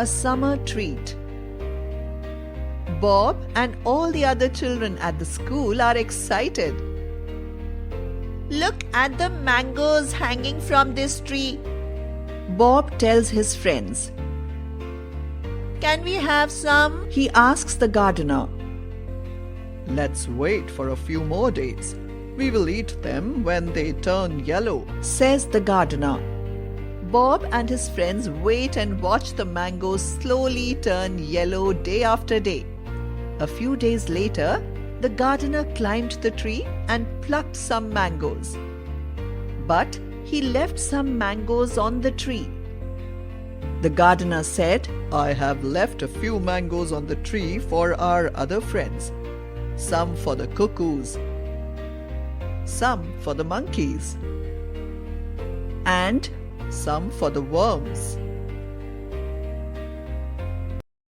a summer treat. Bob and all the other children at the school are excited. Look at the mangoes hanging from this tree. Bob tells his friends. Can we have some? He asks the gardener. Let's wait for a few more days. We will eat them when they turn yellow, says the gardener. Bob and his friends wait and watch the mangoes slowly turn yellow day after day. A few days later, the gardener climbed the tree and plucked some mangoes. But he left some mangoes on the tree. The gardener said, I have left a few mangoes on the tree for our other friends. Some for the cuckoos, some for the monkeys, and some for the worms.